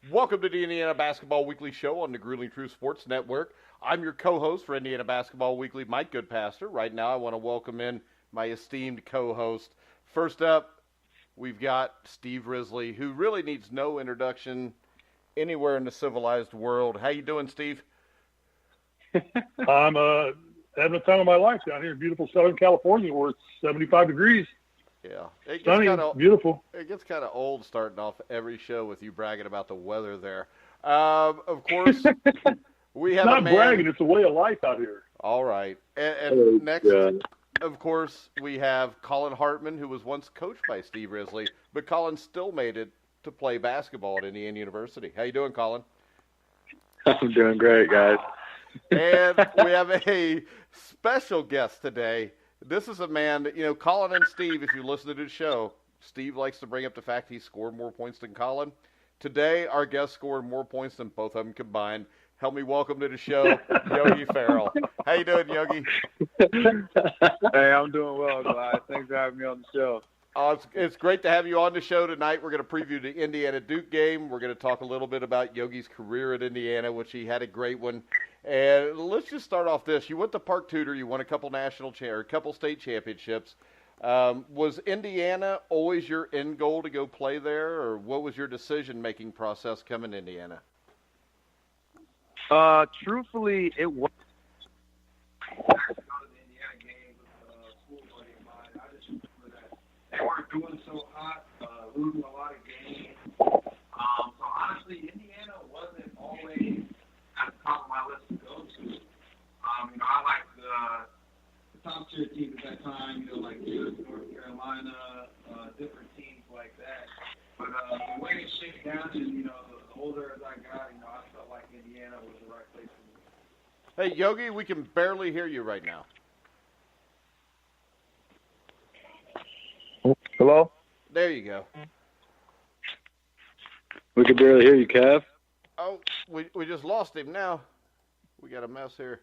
Welcome to the Indiana Basketball Weekly Show on the Grueling Truth Sports Network. I'm your co-host for Indiana Basketball Weekly, Mike Goodpaster. Right now, I want to welcome in my esteemed co-host. First up, we've got Steve Risley, who really needs no introduction anywhere in the civilized world. How you doing, Steve? I'm having the time of my life down here in beautiful Southern California, where it's 75 degrees. Yeah, it gets Sunny, beautiful. It gets kind of old starting off every show with you bragging about the weather there. Of course, we have not a man. Bragging; it's a way of life out here. All right, and next, of course, we have Collin Hartman, who was once coached by Steve Risley, but Collin still made it to play basketball at Indiana University. How you doing, Collin? I'm doing great, guys. And we have a special guest today. This is a man that, Collin and Steve, if you listen to the show, Steve likes to bring up the fact he scored more points than Collin. Today, our guest scored more points than both of them combined. Help me welcome to the show, Yogi Ferrell. How you doing, Yogi? Hey, I'm doing well, guys. Thanks for having me on the show. It's great to have you on the show tonight. We're going to preview the Indiana-Duke game. We're going to talk a little bit about Yogi's career at Indiana, which he had a great one. And let's just start off this. You went to Park Tudor. You won a couple state championships. Was Indiana always your end goal to go play there, or what was your decision-making process coming to Indiana? Truthfully, it was. They weren't doing so hot, losing a lot of games. So honestly, Indiana wasn't always at the top of my list to go to. I liked the top tier teams at that time, like Duke, North Carolina, different teams like that. But the way it shaped down and, the older as I got, I felt like Indiana was the right place for me. Hey, Yogi, we can barely hear you right now. Hello? There you go. We can barely hear you, Kev. Oh, we just lost him now. We got a mess here.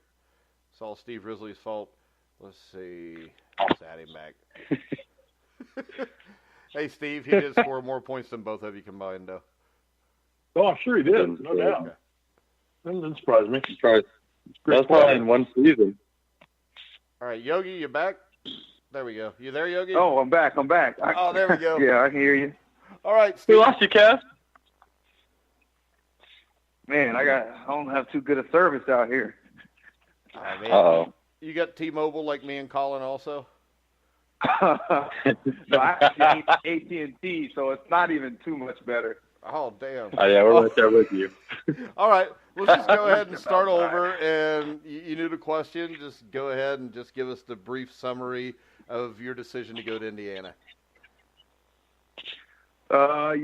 It's all Steve Risley's fault. Let's see. Let's add him back. Hey, Steve, he did score more points than both of you combined, though. Oh, I'm sure he did. No doubt. Okay. That doesn't surprise me. That's probably in one season. All right, Yogi, you back? There we go. You there, Yogi? Oh, I'm back. Oh, there we go. Yeah, I can hear you. All right, Steve. We lost you, Kev. Man, I don't have too good a service out here. Uh-oh. You got T-Mobile like me and Collin also? No, I actually need AT&T, so it's not even too much better. Oh, damn. Oh, yeah, we're right there with you. All right, let's just go ahead and start over. And you knew the question. Just go ahead and just give us the brief summary of your decision to go to Indiana. I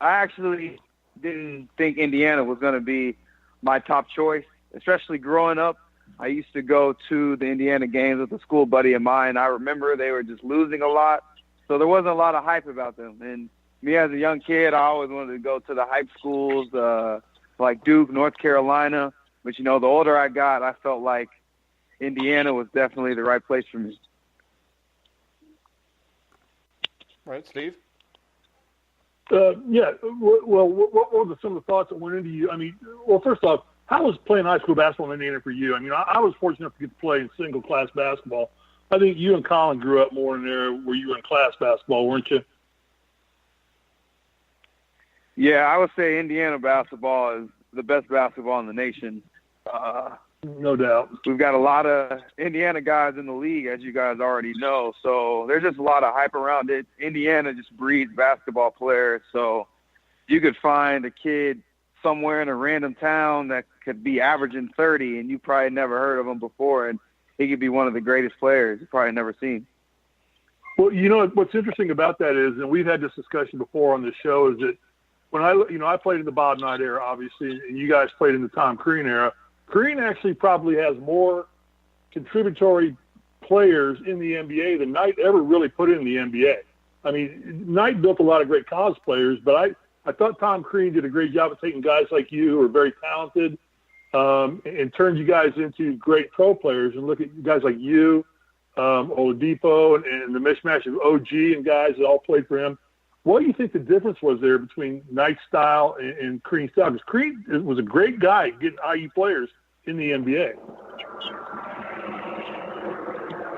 actually didn't think Indiana was going to be my top choice, especially growing up. I used to go to the Indiana games with a school buddy of mine. I remember they were just losing a lot, so there wasn't a lot of hype about them. And me as a young kid, I always wanted to go to the hype schools like Duke, North Carolina. But, the older I got, I felt like Indiana was definitely the right place for me. All right, Steve? Yeah. Well, what were some of the thoughts that went into you? First off, how was playing high school basketball in Indiana for you? I was fortunate enough to get to play in single-class basketball. I think you and Collin grew up more in there where you were in class basketball, weren't you? Yeah, I would say Indiana basketball is the best basketball in the nation. No doubt. We've got a lot of Indiana guys in the league, as you guys already know. So there's just a lot of hype around it. Indiana just breeds basketball players. So you could find a kid somewhere in a random town that could be averaging 30, and you probably never heard of him before, and he could be one of the greatest players you've probably never seen. Well, what's interesting about that is, and we've had this discussion before on this show, is that when I played in the Bob Knight era, obviously, and you guys played in the Tom Crean era, Crean actually probably has more contributory players in the NBA than Knight ever really put in the NBA. Knight built a lot of great college players, but I thought Tom Crean did a great job of taking guys like you who are very talented and turned you guys into great pro players. And look at guys like you, Oladipo, and the mishmash of OG and guys that all played for him. what do you think the difference was there between Knight's style and Crean's style? Because Crean was a great guy getting IU players in the NBA.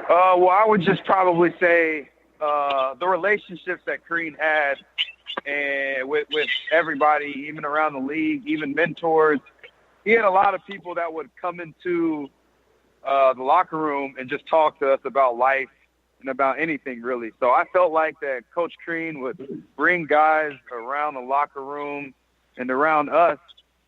Well, I would just probably say the relationships that Crean had and with everybody, even around the league, even mentors. He had a lot of people that would come into the locker room and just talk to us about life and about anything, really. So I felt like that Coach Crean would bring guys around the locker room and around us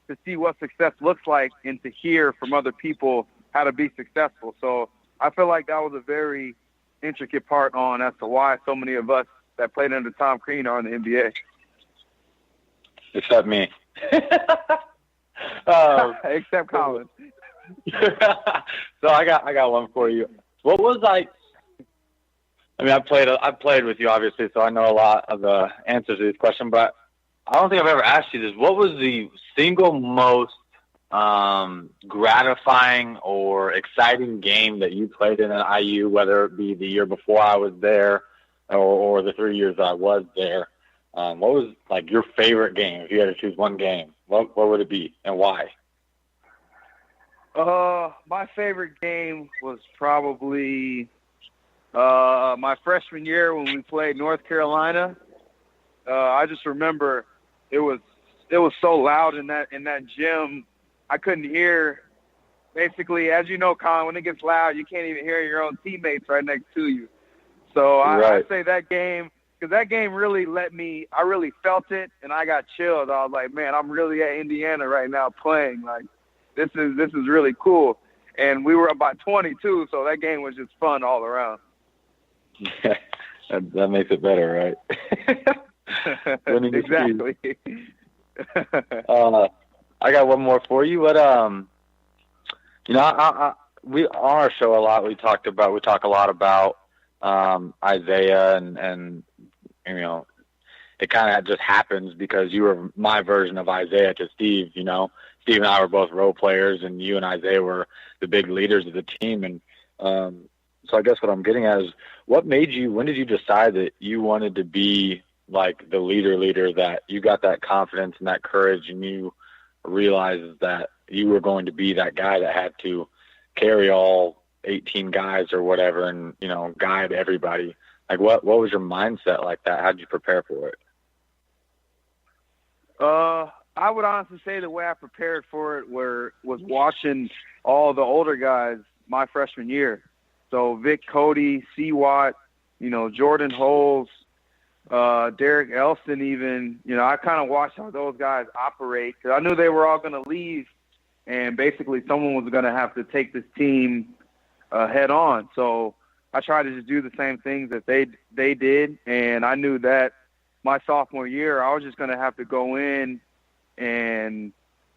to see what success looks like and to hear from other people how to be successful. So I feel like that was a very intricate part on as to why so many of us that played under Tom Crean are in the NBA. Except me. Except Collin. So I got one for you. What was like? I mean, I've played with you obviously, so I know a lot of the answers to this question. But I don't think I've ever asked you this. What was the single most gratifying or exciting game that you played in an IU, whether it be the year before I was there or the 3 years that I was there? What was like your favorite game if you had to choose one game? What would it be and why? My favorite game was probably my freshman year when we played North Carolina. I just remember it was so loud in that gym. I couldn't hear. Basically, as you know, Collin, when it gets loud, you can't even hear your own teammates right next to you. So I'd say that game, because that game really I really felt it, and I got chilled. I was like, man, I'm really at Indiana right now playing. Like, this is really cool. And we were up by 22, so that game was just fun all around. that makes it better, right? Exactly. I got one more for you. But we on our show a lot. We talk a lot about Isaiah, and you know, it kind of just happens because you were my version of Isaiah to Steve. You know, Steve and I were both role players, and you and Isaiah were the big leaders of the team. And so I guess what I'm getting at is, when did you decide that you wanted to be like the leader, that you got that confidence and that courage, and you realized that you were going to be that guy that had to carry all 18 guys or whatever and, you know, guide everybody? Like, what was your mindset like that? How did you prepare for it? I would honestly say the way I prepared for it was watching all the older guys my freshman year. So Vic Cody, C-Watt, you know, Jordan Holes, Derek Elston even, you know, I kind of watched how those guys operate because I knew they were all going to leave, and basically someone was going to have to take this team head on. So I tried to just do the same things that they did, and I knew that my sophomore year I was just going to have to go in and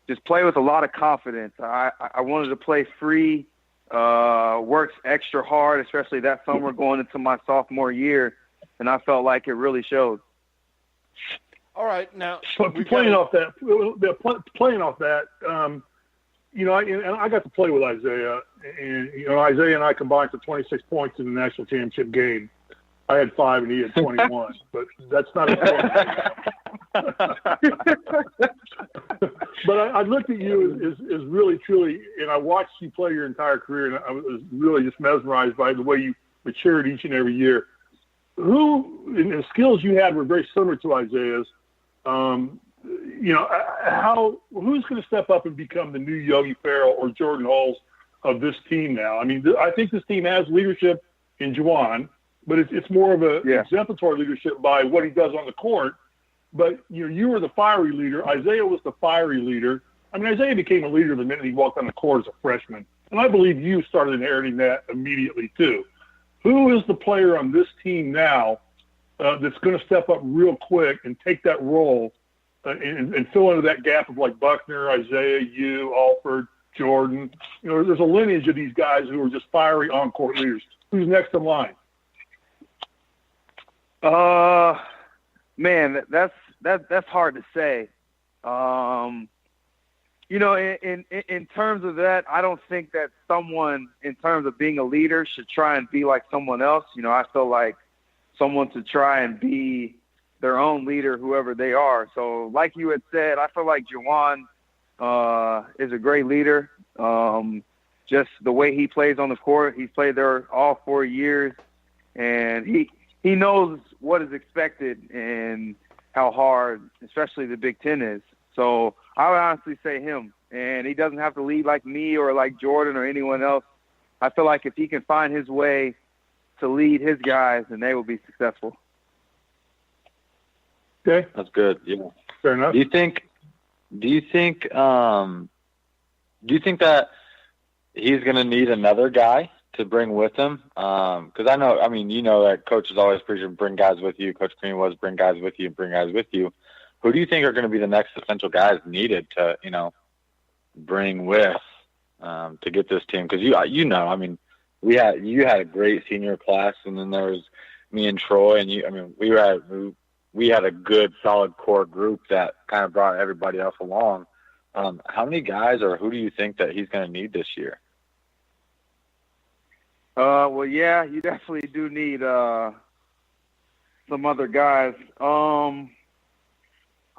just play with a lot of confidence. I wanted to play free, worked extra hard, especially that summer going into my sophomore year. And I felt like it really showed. All right, now playing off that, you know, and I got to play with Isaiah, and you know, Isaiah and I combined for 26 points in the national championship game. I had 5 and he had 21, but that's not But I looked at you as really, truly, and I watched you play your entire career, and I was really just mesmerized by the way you matured each and every year. Who, and the skills you had were very similar to Isaiah's. You know, who's going to step up and become the new Yogi Ferrell or Jordan Holes of this team now? I mean, I think this team has leadership in Juwan, but it's more of a exemplary leadership by what he does on the court. But you were the fiery leader. Isaiah was the fiery leader. I mean, Isaiah became a leader the minute he walked on the court as a freshman, and I believe you started inheriting that immediately too. Who is the player on this team now that's going to step up real quick and take that role and fill into that gap of like Buckner, Isaiah, you, Alford, Jordan? You know, there's a lineage of these guys who are just fiery on-court leaders. Who's next in line? Man, that's hard to say. You know, in terms of that, I don't think that someone, in terms of being a leader, should try and be like someone else. You know, I feel like someone to try and be their own leader, whoever they are. So like you had said, I feel like Juwan is a great leader. Just the way he plays on the court, he's played there all 4 years, and he knows what is expected and how hard, especially the Big Ten is. So I would honestly say him. And he doesn't have to lead like me or like Jordan or anyone else. I feel like if he can find his way to lead his guys, then they will be successful. Okay. That's good. Yeah. Fair enough. Do you think that he's going to need another guy to bring with him? Because you know that coaches always preach bring guys with you. Coach Green was bring guys with you, bring guys with you. Who do you think are going to be the next essential guys needed to, bring with to get this team? Because you had a great senior class, and then there was me and Troy, and we had a good solid core group that kind of brought everybody else along. How many guys, or who do you think that he's going to need this year? Well, yeah, you definitely do need some other guys. I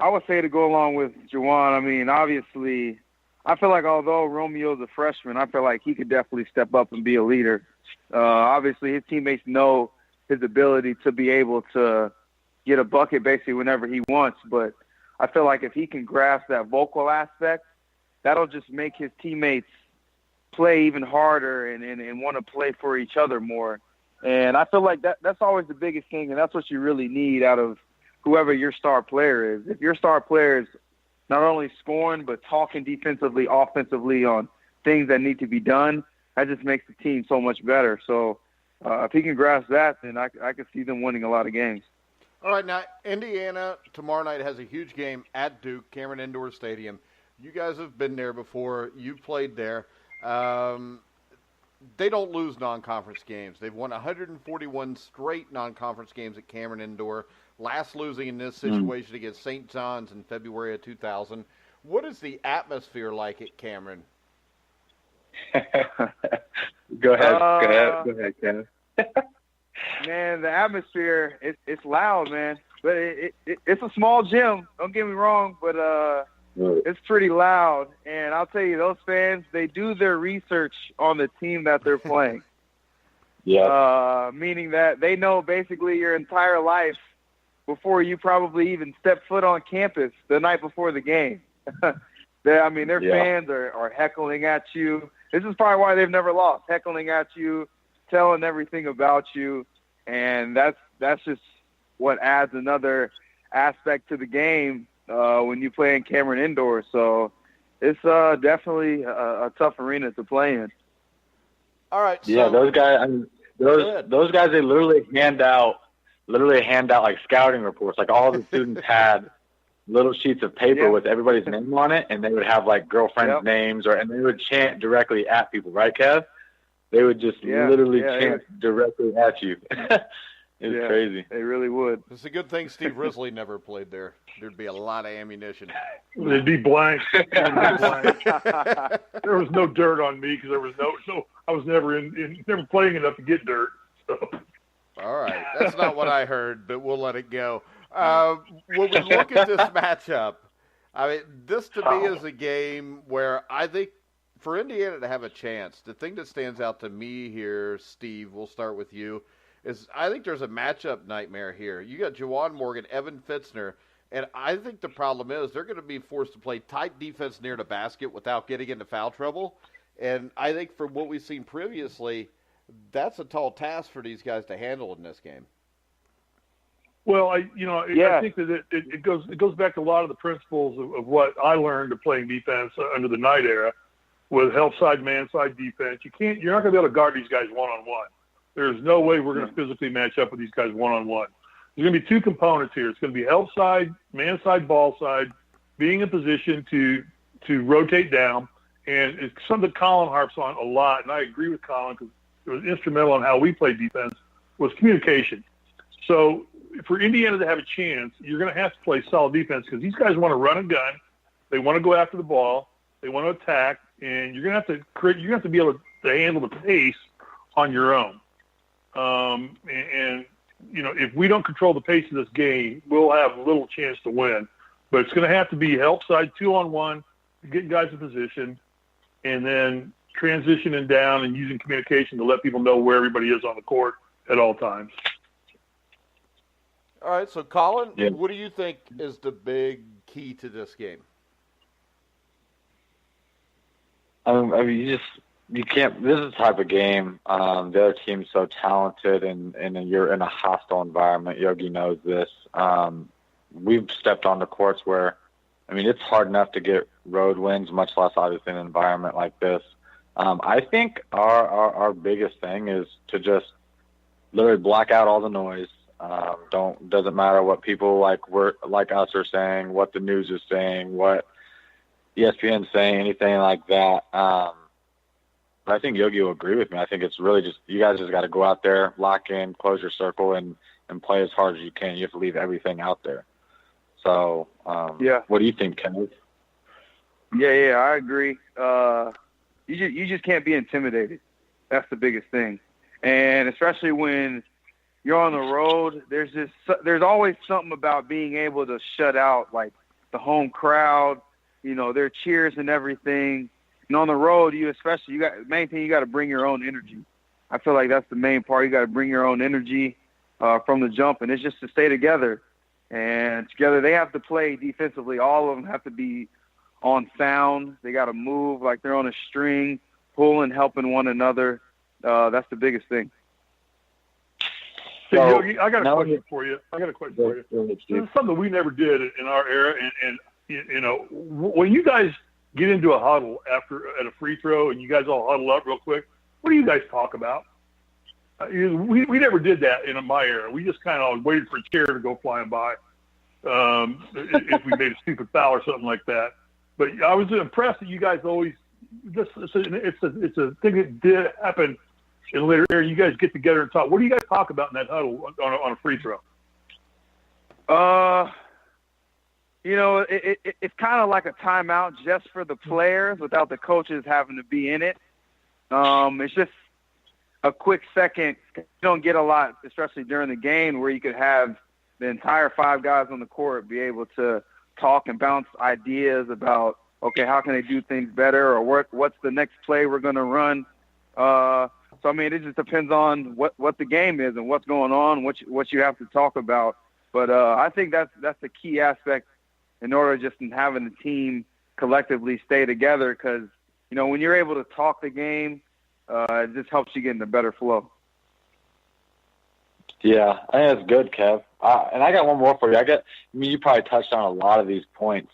would say to go along with Juwan, obviously, I feel like although Romeo's a freshman, I feel like he could definitely step up and be a leader. Obviously, his teammates know his ability to be able to get a bucket basically whenever he wants, but I feel like if he can grasp that vocal aspect, that'll just make his teammates play even harder and want to play for each other more. And I feel like that's always the biggest thing, and that's what you really need out of whoever your star player is. If your star player is not only scoring but talking defensively, offensively on things that need to be done, that just makes the team so much better. So if he can grasp that, then I could see them winning a lot of games. All right, now Indiana tomorrow night has a huge game at Duke, Cameron Indoor Stadium. You guys have been there before. You've played there. They don't lose non-conference games. They've won 141 straight non-conference games at Cameron Indoor, last losing in this situation against St. John's in February of 2000. What is the atmosphere like at Cameron? Go ahead, Kenneth. Man, the atmosphere, it's loud, man. But it's a small gym, don't get me wrong, but it's pretty loud. And I'll tell you, those fans, they do their research on the team that they're playing. Yeah. Meaning that they know basically your entire life before you probably even step foot on campus the night before the game. Their fans are heckling at you. This is probably why they've never lost, heckling at you, telling everything about you, and that's just what adds another aspect to the game when you play in Cameron Indoor. So it's definitely a tough arena to play in. All right. So, yeah, those guys. Those guys. They literally hand out like scouting reports. Like all the students had little sheets of paper with everybody's name on it, and they would have like girlfriends' names, and they would chant directly at people, right, Kev? They would just literally chant directly at you. It was crazy. They really would. It's a good thing Steve Risley never played there. There'd be a lot of ammunition. They'd be blank. There was no dirt on me because there was no. I was never never playing enough to get dirt. So. All right, that's not what I heard, but we'll let it go. When we look at this matchup, this to me is a game where I think for Indiana to have a chance, the thing that stands out to me here, Steve, we'll start with you, is I think there's a matchup nightmare here. You got Juwan Morgan, Evan Fitzner, and I think the problem is they're going to be forced to play tight defense near the basket without getting into foul trouble. And I think from what we've seen previously, that's a tall task for these guys to handle in this game. Well, I think that it goes back to a lot of the principles of what I learned of playing defense under the Knight era, with help side, man side defense. You're not going to be able to guard these guys one-on-one. There's no way we're going to physically match up with these guys one-on-one. There's going to be two components here. It's going to be help side, man side, ball side, being in position to rotate down. And it's something that Collin harps on a lot, and I agree with Collin because it was instrumental in how we played defense, was communication. So for Indiana to have a chance, you're going to have to play solid defense because these guys want to run and gun. They want to go after the ball. They want to attack. And you're going to be able to handle the pace on your own. And if we don't control the pace of this game, we'll have little chance to win. But it's going to have to be help side 2-on-1, getting guys in position, and then transitioning down and using communication to let people know where everybody is on the court at all times. All right, so Collin, what do you think is the big key to this game? I mean, you can't. This is the type of game. The other team's so talented, and you're in a hostile environment. Yogi knows this. We've stepped on the courts where, I mean, it's hard enough to get road wins, much less obviously in an environment like this. I think our biggest thing is to just literally block out all the noise. Doesn't matter what people like us are saying, what the news is saying, what ESPN's saying, anything like that. But I think Yogi will agree with me. I think it's really just, you guys just got to go out there, lock in, close your circle, and play as hard as you can. You have to leave everything out there. So, what do you think, Kenneth? Yeah, I agree. You just can't be intimidated. That's the biggest thing. And especially when you're on the road, there's always something about being able to shut out, like, the home crowd, their cheers and everything. And on the road, main thing, you got to bring your own energy. I feel like that's the main part. You got to bring your own energy from the jump, and it's just to stay together. And together, they have to play defensively. All of them have to be on sound. They got to move like they're on a string, pulling, helping one another. That's the biggest thing. Hey, Yogi, I got a question for you. This is something we never did in our era, and when you guys get into a huddle at a free throw and you guys all huddle up real quick, what do you guys talk about? We never did that in my era. We just kind of waited for a chair to go flying by if we made a stupid foul or something like that. But I was impressed that you guys always it's a thing that did happen in later era. You guys get together and talk. What do you guys talk about in that huddle on a free throw? It's kind of like a timeout just for the players without the coaches having to be in it. It's just a quick second. You don't get a lot, especially during the game, where you could have the entire 5 guys on the court be able to talk and bounce ideas about, okay, how can they do things better, or what's the next play we're going to run. So, I mean, it just depends on what the game is and what's going on, what you have to talk about. But I think that's the key aspect in order just in having the team collectively stay together, because, when you're able to talk the game, it just helps you get in a better flow. Yeah, I think that's good, Kev. And I got one more for you. You probably touched on a lot of these points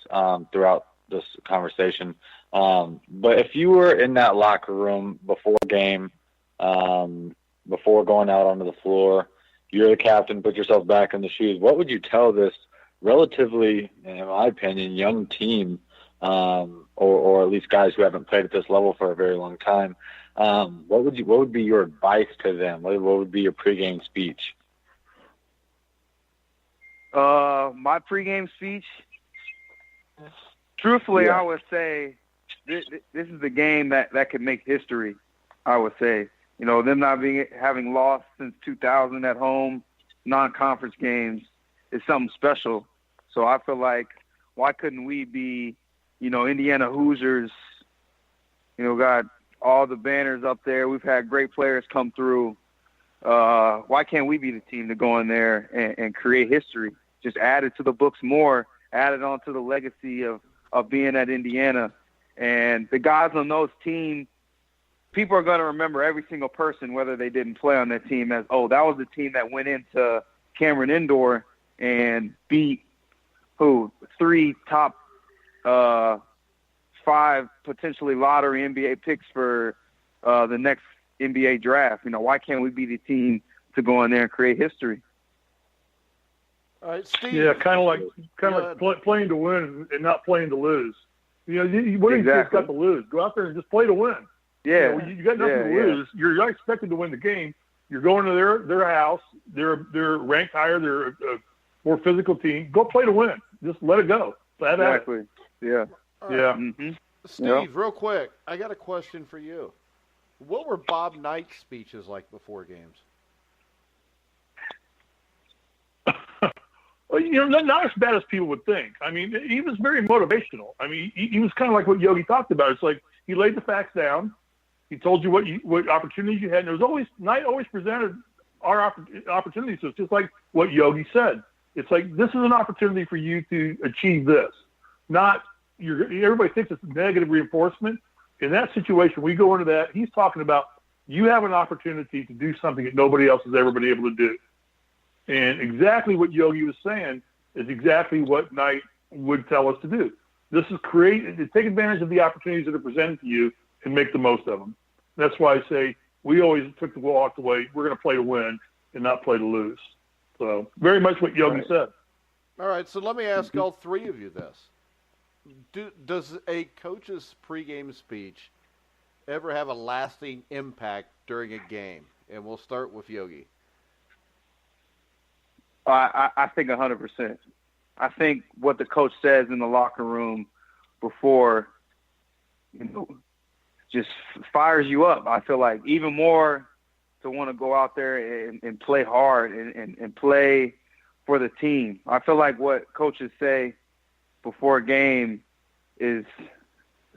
throughout this conversation. But if you were in that locker room before game, before going out onto the floor, you're the captain, put yourself back in the shoes, what would you tell this relatively, in my opinion, young team, or at least guys who haven't played at this level for a very long time? What would be your advice to them? What would be your pregame speech? My pregame speech, truthfully, I would say this is the game that could make history. I would say, them not having lost since 2000 at home, non-conference games, is something special. So I feel like, why couldn't we be, Indiana Hoosiers? Got all the banners up there. We've had great players come through. Why can't we be the team to go in there and create history? Just add it to the books more, add it on to the legacy of being at Indiana. And the guys on those teams, people are going to remember every single person, whether they didn't play on that team, as, oh, that was the team that went into Cameron Indoor and beat 3 top 5 potentially lottery NBA picks for the next NBA draft. Why can't we be the team to go in there and create history? All right, Steve. Yeah, kind of like playing to win and not playing to lose. What do you Exactly. got to lose? Go out there and just play to win. Yeah, you got nothing to lose. You're not expected to win the game. You're going to their house. They're ranked higher. They're a more physical team. Go play to win. Just let it go. Exactly. Yeah. All right. Yeah. Mm-hmm. Steve, real quick, I got a question for you. What were Bob Knight's speeches like before games? Well, not as bad as people would think. I mean, he was very motivational. I mean, he was kind of like what Yogi talked about. It's like he laid the facts down. He told you what opportunities you had. And Knight always presented our opportunities. So it's just like what Yogi said. It's like, this is an opportunity for you to achieve this. Everybody thinks it's negative reinforcement. In that situation, we go into that. He's talking about you have an opportunity to do something that nobody else has ever been able to do. And exactly what Yogi was saying is exactly what Knight would tell us to do. This is to take advantage of the opportunities that are presented to you and make the most of them. That's why I say we always took the walk away. We're going to play to win and not play to lose. So very much what Yogi said. All right, so let me ask all three of you this. Does a coach's pregame speech ever have a lasting impact during a game? And we'll start with Yogi. I think 100%. I think what the coach says in the locker room before, just fires you up. I feel like even more to want to go out there and play hard and play for the team. I feel like what coaches say before a game is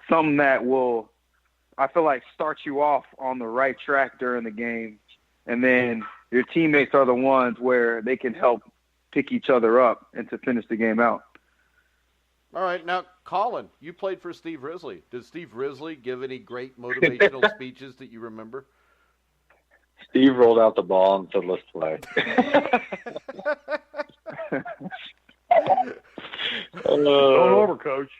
something that will, I feel like, start you off on the right track during the game. And then your teammates are the ones where they can help pick each other up and to finish the game out. All right. Now, Collin, you played for Steve Risley. Did Steve Risley give any great motivational speeches that you remember? Steve rolled out the ball and said, "Let's play." Don't over, Coach.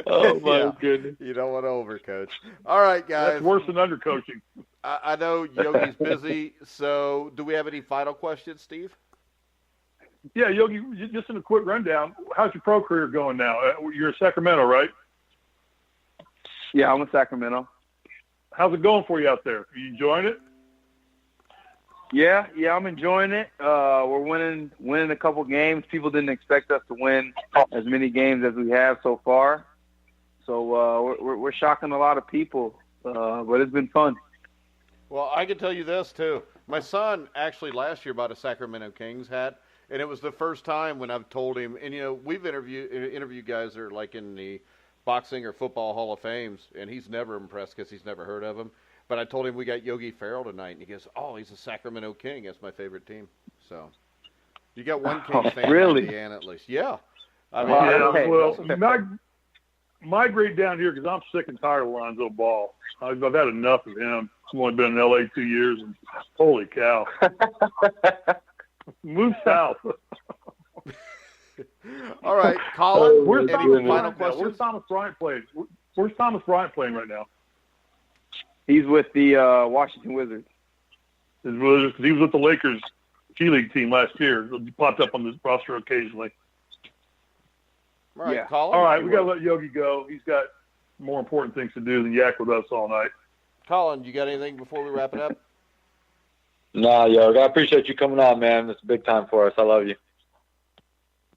Oh, my goodness. You don't want to overcoach. All right, guys. That's worse than undercoaching. I know Yogi's busy, so do we have any final questions, Steve? Yeah, Yogi, just in a quick rundown, how's your pro career going now? You're in Sacramento, right? Yeah, I'm in Sacramento. How's it going for you out there? Are you enjoying it? Yeah, I'm enjoying it. We're winning a couple games. People didn't expect us to win as many games as we have so far. So we're shocking a lot of people, but it's been fun. Well, I can tell you this, too. My son actually last year bought a Sacramento Kings hat, and it was the first time when I've told him, and, we've interviewed guys that are like in the boxing or football Hall of Fames, and he's never impressed because he's never heard of them. But I told him we got Yogi Ferrell tonight, and he goes, "Oh, he's a Sacramento King. That's my favorite team." So you got one Kings fan in Indiana at least. Yeah. I mean, well, migrate down here because I'm sick and tired of Lonzo Ball. I've had enough of him. I've only been in L.A. 2 years, and holy cow. Move south. All right, Collin, any final questions? Where's Thomas Bryant playing? Where's Thomas Bryant playing right now? He's with the Washington Wizards. He was with the Lakers G League team last year. He popped up on the roster occasionally. All right, Collin. All right, we got to let Yogi go. He's got more important things to do than yak with us all night. Collin, you got anything before we wrap it up? No, Yogi, I appreciate you coming on, man. It's a big time for us. I love you.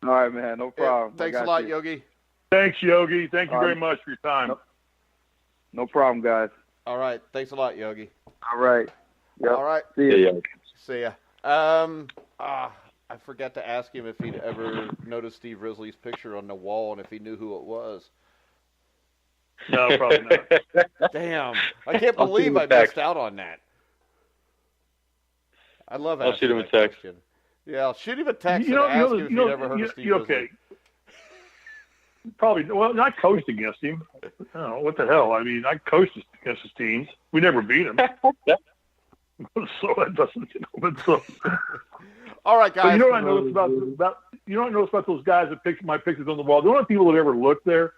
All right, man. No problem. Yeah, thanks a lot, Yogi. Thanks, Yogi. Thank you very much for your time. No problem, guys. All right. Thanks a lot, Yogi. All right. Yep. All right. See ya. Yogi. See ya. I forgot to ask him if he'd ever noticed Steve Risley's picture on the wall and if he knew who it was. No, probably not. Damn. I can't believe I missed out on that. I love asking I'll shoot him a that text. question. Yeah, I'll shoot him a text and ask him if he'd ever heard of Steve Risley. Okay. Probably, well, I coached against him. Oh, what the hell? I mean, I coached against his teams. We never beat him. So that doesn't, but so. All right, guys. But you know what I noticed about those guys that picked my pictures on the wall? The only people that ever look there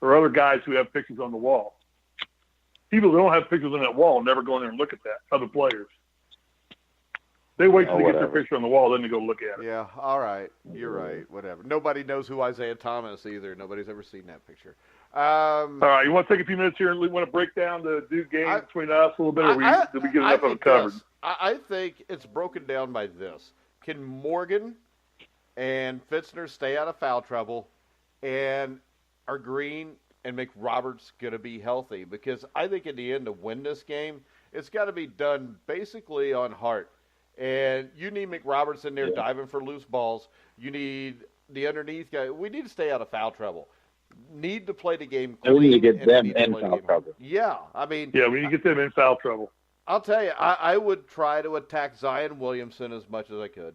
are other guys who have pictures on the wall. People that don't have pictures on that wall never go in there and look at that, other players. They wait till they get their picture on the wall, then they go look at it. Yeah, all right. You're right. Whatever. Nobody knows who Isaiah Thomas either. Nobody's ever seen that picture. All right, you want to take a few minutes here and want to break down the Duke game between us a little bit, or did we get enough of it covered? I think it's broken down by this. Can Morgan and Fitzner stay out of foul trouble, and are Green and McRoberts going to be healthy? Because I think in the end, to win this game, it's got to be done basically on heart. And you need McRoberts in there diving for loose balls. You need the underneath guy. We need to stay out of foul trouble. Need to play the game clean. We need to get them in foul trouble. Yeah, I mean. Yeah, we need to get them in foul trouble. I'll tell you, I would try to attack Zion Williamson as much as I could.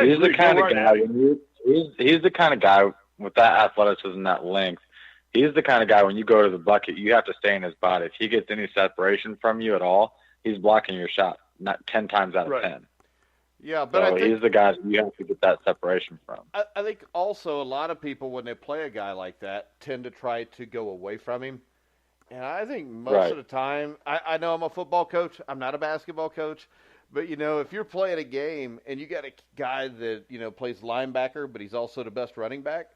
He's the kind of guy. He's the kind of guy with that athleticism, that length. He's the kind of guy when you go to the bucket, you have to stay in his body. If he gets any separation from you at all, he's blocking your shot, not 10 times out of 10. Yeah, but so he's the guy you have to get that separation from. I think also a lot of people, when they play a guy like that, tend to try to go away from him. And I think most of the time, I know I'm a football coach. I'm not a basketball coach. But, if you're playing a game and you got a guy that, plays linebacker, but he's also the best running back,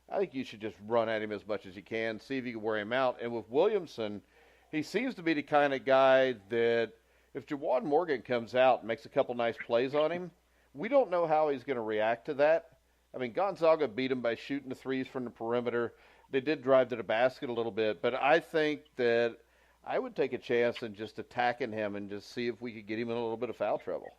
I think you should just run at him as much as you can, see if you can wear him out. And with Williamson, he seems to be the kind of guy that if Juwan Morgan comes out and makes a couple nice plays on him, we don't know how he's going to react to that. I mean, Gonzaga beat him by shooting the threes from the perimeter. They did drive to the basket a little bit, but I think that I would take a chance and just attacking him and just see if we could get him in a little bit of foul trouble.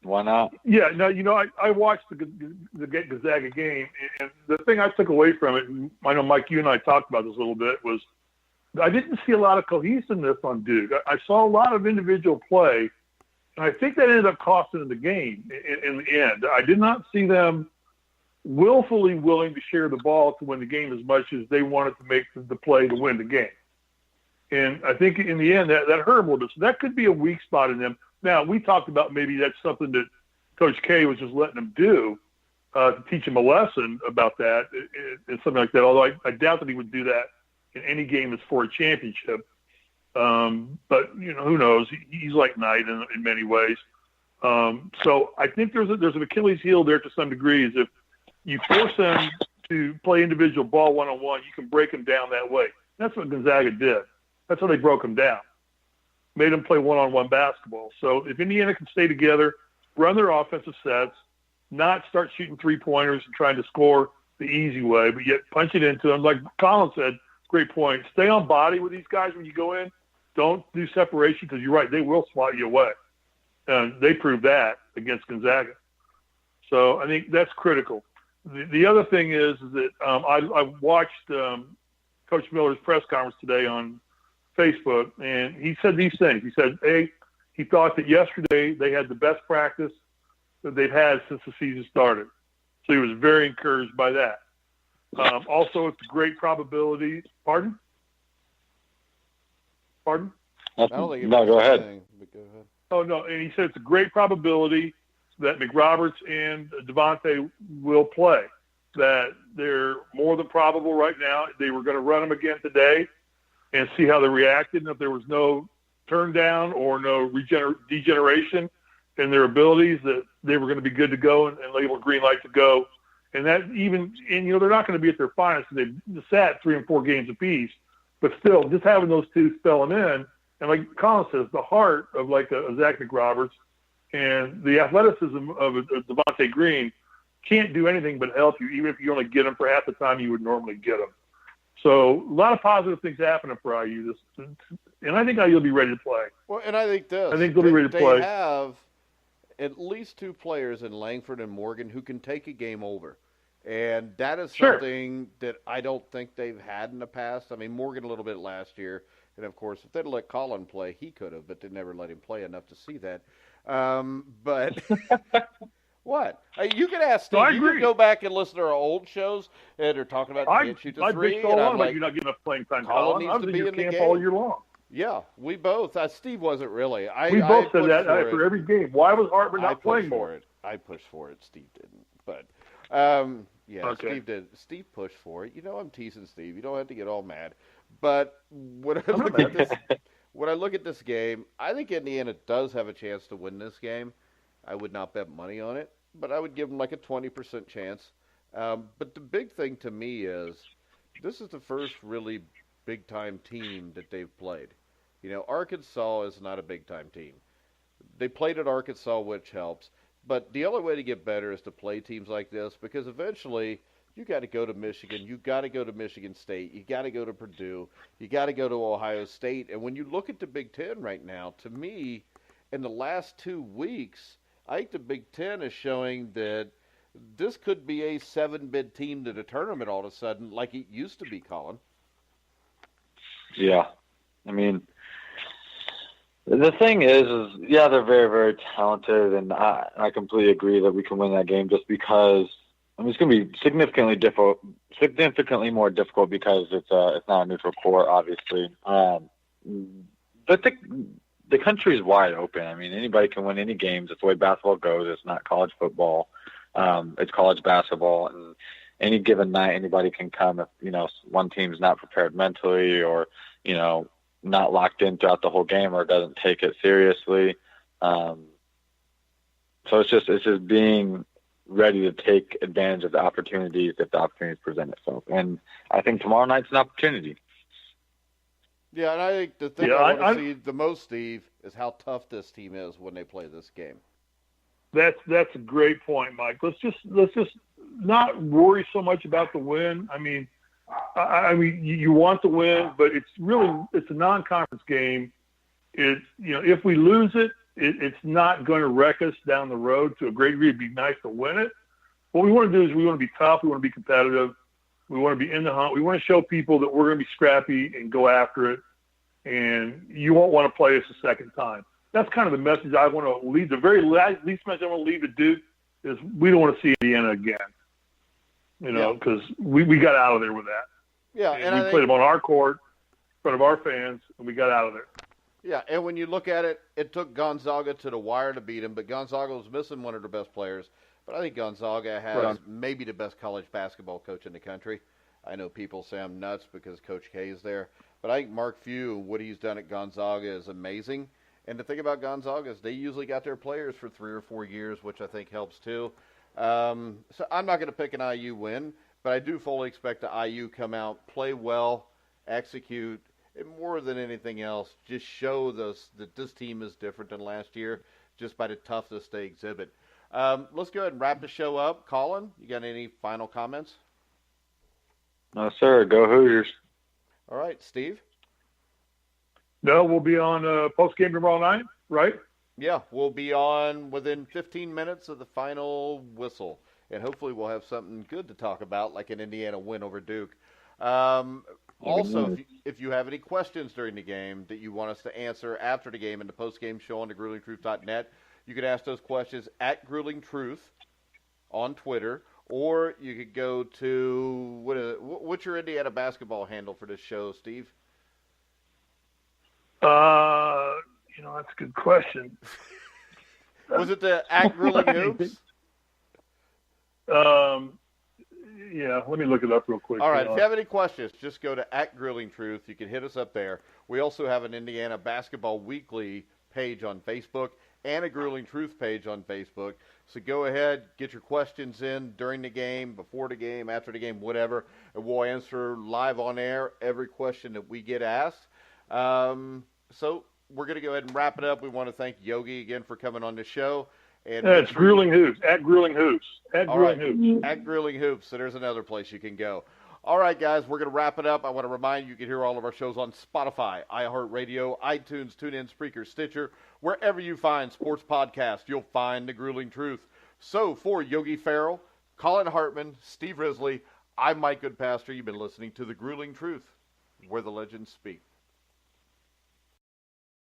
Why not? Yeah, no, I watched the Gonzaga game, and the thing I took away from it, and I know, Mike, you and I talked about this a little bit, was I didn't see a lot of cohesiveness on Duke. I saw a lot of individual play, and I think that ended up costing them the game in the end. I did not see them willfully willing to share the ball to win the game as much as they wanted to make the play to win the game. And I think in the end that hurt them a little bit. So that could be a weak spot in them. Now, we talked about maybe that's something that Coach K was just letting them do to teach them a lesson about that and something like that, although I doubt that he would do that in any game that's for a championship. But, who knows? He's like Knight in many ways. So I think there's an Achilles heel there to some degree is if you force them to play individual ball one-on-one, you can break them down that way. That's what Gonzaga did. That's how they broke them down. Made them play one-on-one basketball. So if Indiana can stay together, run their offensive sets, not start shooting three-pointers and trying to score the easy way, but yet punch it into them. Like Collin said, great point. Stay on body with these guys when you go in. Don't do separation because you're right, they will swat you away. And they proved that against Gonzaga. So I think that's critical. The other thing is that I watched Coach Miller's press conference today on Facebook, and he said these things. He said, he thought that yesterday they had the best practice that they've had since the season started. So he was very encouraged by that. Also, it's a great probability. Pardon? I don't think no, go ahead. But go ahead. Oh, no, and he said it's a great probability that McRoberts and Devontae will play, that they're more than probable right now. They were going to run them again today and see how they reacted, and if there was no turn down or no degeneration in their abilities, that they were going to be good to go and label green light to go. And that even, and they're not going to be at their finest because they've sat 3 and 4 games apiece, but still just having those two spell them in. And like Collin says, the heart of like a Zach McRoberts and the athleticism of a Devontae Green can't do anything but help you, even if you only get them for half the time you would normally get them. So a lot of positive things happening for IU, and I think IU will be ready to play. Well, and I think they'll be ready to play. They have at least 2 players in Langford and Morgan who can take a game over. And that is something that I don't think they've had in the past. I mean, Morgan a little bit last year. And, of course, if they'd let Collin play, he could have, but they never let him play enough to see that. But what? You can ask Steve. You can go back and listen to our old shows, and they're talking about can't shoot the three. And I'm like, you're not getting enough playing time, Collin. I was in your camp all year long. Yeah, we both. Steve wasn't really. We both said that for every game. Why was Hartman not playing more? I pushed for it. Steve didn't. But, Steve did. Steve pushed for it. I'm teasing Steve. You don't have to get all mad. But when I look at this game, I think Indiana does have a chance to win this game. I would not bet money on it, but I would give them like a 20% chance. But the big thing to me is this is the first really big-time team that they've played. Arkansas is not a big-time team. They played at Arkansas, which helps. But the only way to get better is to play teams like this because eventually you got to go to Michigan. You got to go to Michigan State. You got to go to Purdue. You got to go to Ohio State. And when you look at the Big Ten right now, to me, in the last 2 weeks, I think the Big Ten is showing that this could be a 7-bid team to the tournament all of a sudden, like it used to be, Collin. Yeah. I mean, the thing is yeah, they're very, very talented, and I completely agree that we can win that game just because it's going to be significantly more difficult because it's not a neutral court, obviously. But the country is wide open. I mean, anybody can win any games. It's the way basketball goes. It's not college football. It's college basketball, and any given night, anybody can come if one team's not prepared mentally or not locked in throughout the whole game or doesn't take it seriously. So it's just being ready to take advantage of the opportunities if the opportunities present itself. And I think tomorrow night's an opportunity. Yeah, and I think the thing I want to see the most, Steve, is how tough this team is when they play this game. That's a great point, Mike. Let's just not worry so much about the win. I mean, you want the win, but it's a non-conference game. If we lose it, it's not going to wreck us down the road to a great degree. It'd be nice to win it. What we want to do is we want to be tough. We want to be competitive. We want to be in the hunt. We want to show people that we're going to be scrappy and go after it. And you won't want to play us a second time. That's kind of the message I want to leave. The very least message I want to leave to Duke is we don't want to see Indiana again. Because we got out of there with that. Yeah, and we played them on our court in front of our fans, and we got out of there. Yeah, and when you look at it, it took Gonzaga to the wire to beat him, but Gonzaga was missing one of their best players. But I think Gonzaga has maybe the best college basketball coach in the country. I know people say I'm nuts because Coach K is there, but I think Mark Few, what he's done at Gonzaga is amazing. And the thing about Gonzaga is they usually got their players for 3 or 4 years, which I think helps too. So I'm not going to pick an IU win, but I do fully expect the IU come out, play well, execute, and more than anything else, just show that this team is different than last year just by the toughness they exhibit. Let's go ahead and wrap the show up. Collin, you got any final comments? No, sir. Go Hoosiers. All right, Steve? No, we'll be on post-game tomorrow night, right? Yeah, we'll be on within 15 minutes of the final whistle, and hopefully we'll have something good to talk about, like an Indiana win over Duke. Also, if you have any questions during the game that you want us to answer after the game in the post-game show on thegruelingtruth.net, you can ask those questions at GruelingTruth on Twitter, or you could go to what's your Indiana basketball handle for this show, Steve? That's a good question. Was it the at Grueling Hoops? Yeah, let me look it up real quick. All right, if you have any questions, just go to at Grueling Truth. You can hit us up there. We also have an Indiana Basketball Weekly page on Facebook and a Grueling Truth page on Facebook. So go ahead, get your questions in during the game, before the game, after the game, whatever, and we'll answer live on air every question that we get asked. So we're going to go ahead and wrap it up. We want to thank Yogi again for coming on the show. And it's Grueling Hoops, at Grueling Hoops, at Grueling Hoops. At Grueling Hoops, so there's another place you can go. All right, guys, we're going to wrap it up. I want to remind you can hear all of our shows on Spotify, iHeartRadio, iTunes, TuneIn, Spreaker, Stitcher. Wherever you find sports podcasts, you'll find The Grueling Truth. So for Yogi Ferrell, Collin Hartman, Steve Risley, I'm Mike Goodpaster. You've been listening to The Grueling Truth, where the legends speak.